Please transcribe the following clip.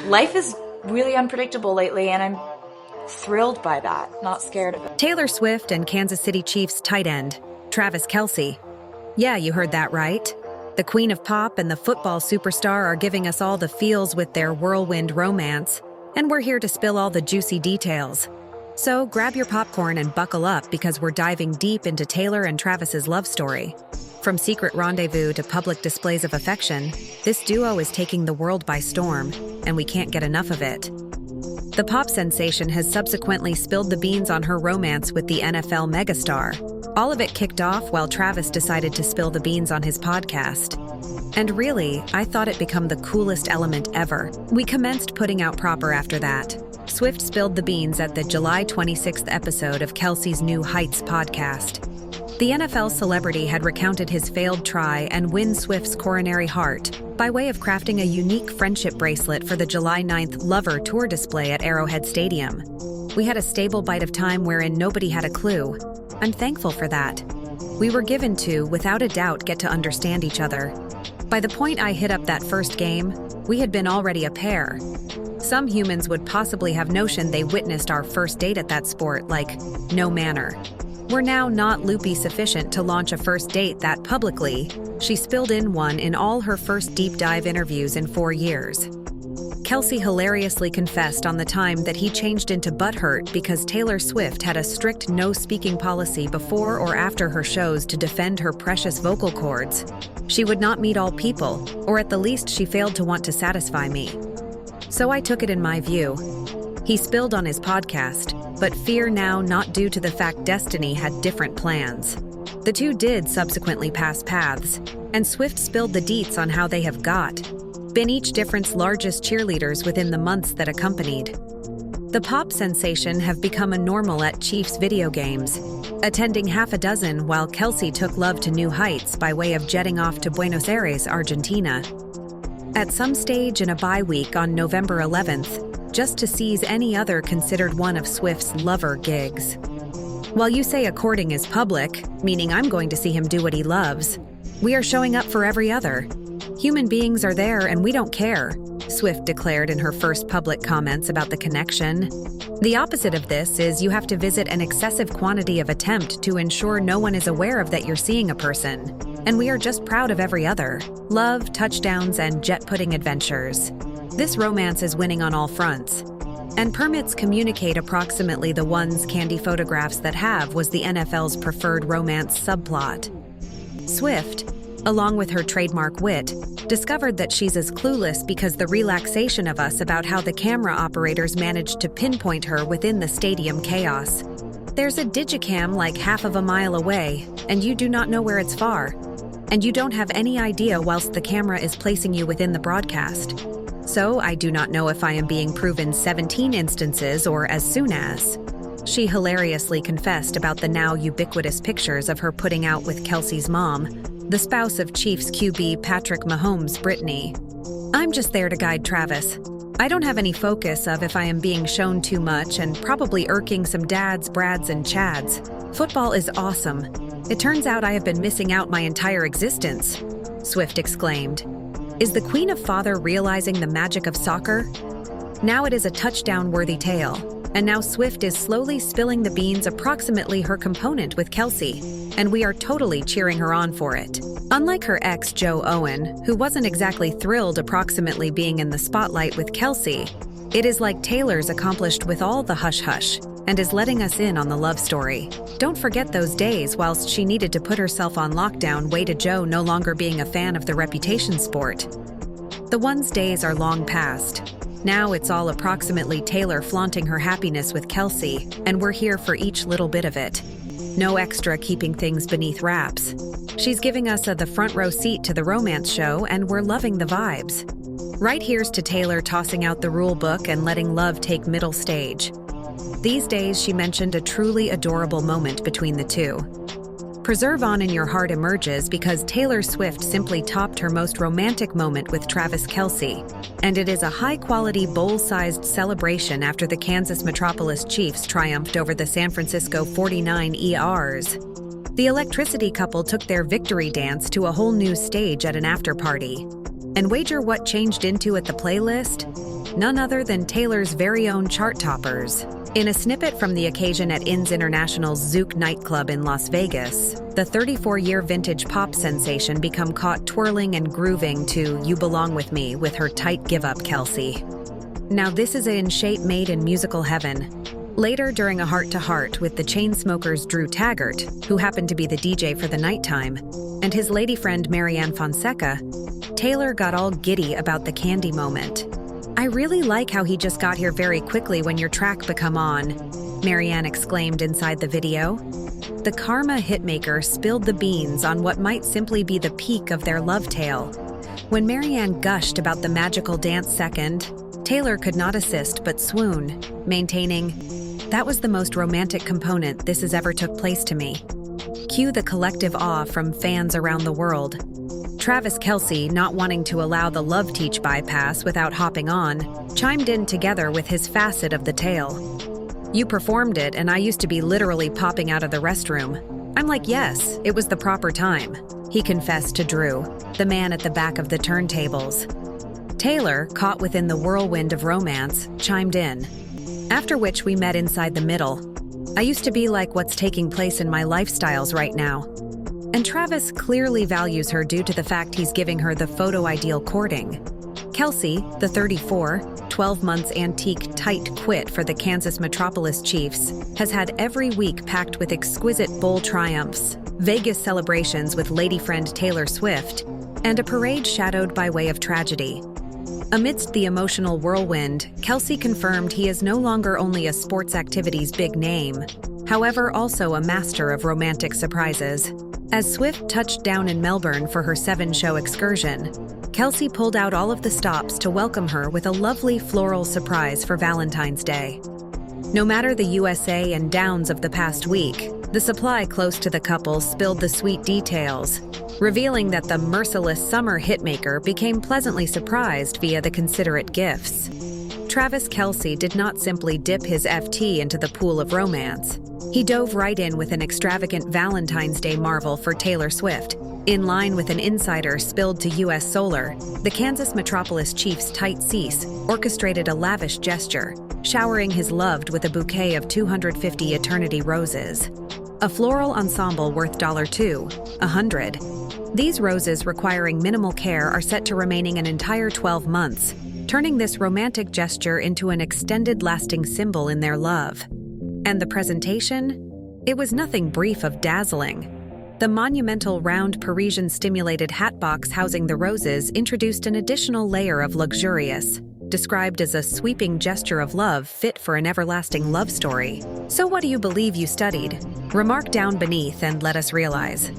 Life is really unpredictable lately, and I'm thrilled by that, not scared of it. Taylor Swift and Kansas City Chiefs tight end, Travis Kelce. Yeah, you heard that right. The queen of pop and the football superstar are giving us all the feels with their whirlwind romance, and we're here to spill all the juicy details. So grab your popcorn and buckle up because we're diving deep into Taylor and Travis's love story. From secret rendezvous to public displays of affection, this duo is taking the world by storm, and we can't get enough of it. The pop sensation has subsequently spilled the beans on her romance with the NFL megastar. All of it kicked off while Travis decided to spill the beans on his podcast. And really, I thought it become the coolest element ever. We commenced putting out proper after that. Swift spilled the beans at the July 26th episode of Kelce's new Heights podcast. The NFL celebrity had recounted his failed try and win Swift's coronary heart by way of crafting a unique friendship bracelet for the July 9th Lover Tour display at Arrowhead Stadium. We had a stable bite of time wherein nobody had a clue. I'm thankful for that. We were given to, without a doubt, get to understand each other. By the point I hit up that first game, we had been already a pair. Some humans would possibly have notion they witnessed our first date at that sport, like, no manner. We're now not loopy sufficient to launch a first date that publicly. She spilled in one in all her first deep dive interviews in 4 years. Kelce hilariously confessed on the time that he changed into butthurt because Taylor Swift had a strict no-speaking policy before or after her shows to defend her precious vocal cords. She would not meet all people, or at the least she failed to want to satisfy me. So I took it in my view. He spilled on his podcast, but fear now not due to the fact destiny had different plans. The two did subsequently pass paths, and Swift spilled the deets on how they have been each different's largest cheerleaders within the months that accompanied. The pop sensation have become a normal at Chiefs video games, attending half a dozen while Kelce took love to new heights by way of jetting off to Buenos Aires, Argentina. At some stage in a bye week on November 11th, just to seize any other considered one of Swift's lover gigs. While you say a courting is public, meaning I'm going to see him do what he loves, we are showing up for every other. Human beings are there and we don't care, Swift declared in her first public comments about the connection. The opposite of this is you have to visit an excessive quantity of attempt to ensure no one is aware of that you're seeing a person. And we are just proud of every other. Love, touchdowns, and jet-putting adventures. This romance is winning on all fronts. And permits communicate approximately the ones candy photographs that have was the NFL's preferred romance subplot. Swift, along with her trademark wit, discovered that she's as clueless because the relaxation of us about how the camera operators managed to pinpoint her within the stadium chaos. There's a digicam like half of a mile away, and you do not know where it's far. And you don't have any idea whilst the camera is placing you within the broadcast. So I do not know if I am being proven 17 instances or as soon as. She hilariously confessed about the now ubiquitous pictures of her putting out with Kelce's mom, the spouse of Chiefs QB Patrick Mahomes, Brittany. I'm just there to guide Travis. I don't have any focus of if I am being shown too much and probably irking some dads, Brads, and Chads. Football is awesome. It turns out I have been missing out my entire existence, Swift exclaimed. Is the Queen of Father realizing the magic of soccer? Now it is a touchdown-worthy tale, and now Swift is slowly spilling the beans approximately her component with Kelce, and we are totally cheering her on for it. Unlike her ex Joe Owen, who wasn't exactly thrilled approximately being in the spotlight with Kelce, it is like Taylor's accomplished with all the hush-hush, and is letting us in on the love story. Don't forget those days whilst she needed to put herself on lockdown way to Joe no longer being a fan of the reputation sport. The one's days are long past. Now it's all approximately Taylor flaunting her happiness with Kelce, and we're here for each little bit of it. No extra keeping things beneath wraps. She's giving us the front row seat to the romance show, and we're loving the vibes. Right here's to Taylor tossing out the rule book and letting love take middle stage. These days, she mentioned a truly adorable moment between the two. Preserve On in Your Heart emerges because Taylor Swift simply topped her most romantic moment with Travis Kelce, and it is a high-quality, bowl-sized celebration after the Kansas Metropolis Chiefs triumphed over the San Francisco 49ers. The electricity couple took their victory dance to a whole new stage at an after-party. And wager what changed into at the playlist? none other than Taylor's very own chart toppers. In a snippet from the occasion at INS International's Zouk nightclub in Las Vegas, the 34-year vintage pop sensation became caught twirling and grooving to You Belong With Me with her tight give-up Kelce. Now this is in shape made in musical heaven. Later, during a heart-to-heart with the Chainsmokers' Drew Taggart, who happened to be the DJ for the nighttime, and his lady friend Marianne Fonseca, Taylor got all giddy about the candy moment. "I really like how he just got here very quickly when your track become on," Marianne exclaimed inside the video. The Karma hitmaker spilled the beans on what might simply be the peak of their love tale. When Marianne gushed about the magical dance second, Taylor could not assist but swoon, maintaining, "That was the most romantic component this has ever took place to me." Cue the collective awe from fans around the world. Travis Kelce, not wanting to allow the love teach bypass without hopping on, chimed in together with his facet of the tale. "You performed it, and I used to be literally popping out of the restroom. I'm like, yes, it was the proper time," he confessed to Drew, the man at the back of the turntables. Taylor, caught within the whirlwind of romance, chimed in. "After which we met inside the middle. I used to be like what's taking place in my lifestyles right now." And Travis clearly values her due to the fact he's giving her the photo-ideal courting. Kelce, the 34, 12 months antique tight quit for the Kansas Metropolis Chiefs, has had every week packed with exquisite bowl triumphs, Vegas celebrations with lady friend Taylor Swift, and a parade shadowed by way of tragedy. Amidst the emotional whirlwind, Kelce confirmed he is no longer only a sports activity's big name, however also a master of romantic surprises. As Swift touched down in Melbourne for her 7-show excursion, Kelce pulled out all of the stops to welcome her with a lovely floral surprise for Valentine's Day. No matter the USA and downs of the past week, the supply close to the couple spilled the sweet details, revealing that the merciless summer hitmaker became pleasantly surprised via the considerate gifts. Travis Kelce did not simply dip his FT into the pool of romance. He dove right in with an extravagant Valentine's Day marvel for Taylor Swift. In line with an insider spilled to U.S. Solar, the Kansas Metropolis Chiefs' tight cease orchestrated a lavish gesture, showering his loved with a bouquet of 250 eternity roses. A floral ensemble worth $200. These roses requiring minimal care are set to remaining an entire 12 months, turning this romantic gesture into an extended lasting symbol in their love. And the presentation? It was nothing brief of dazzling. The monumental round Parisian-stimulated hatbox housing the roses introduced an additional layer of luxurious, described as a sweeping gesture of love fit for an everlasting love story. So what do you believe you studied? Remark down beneath and let us realize.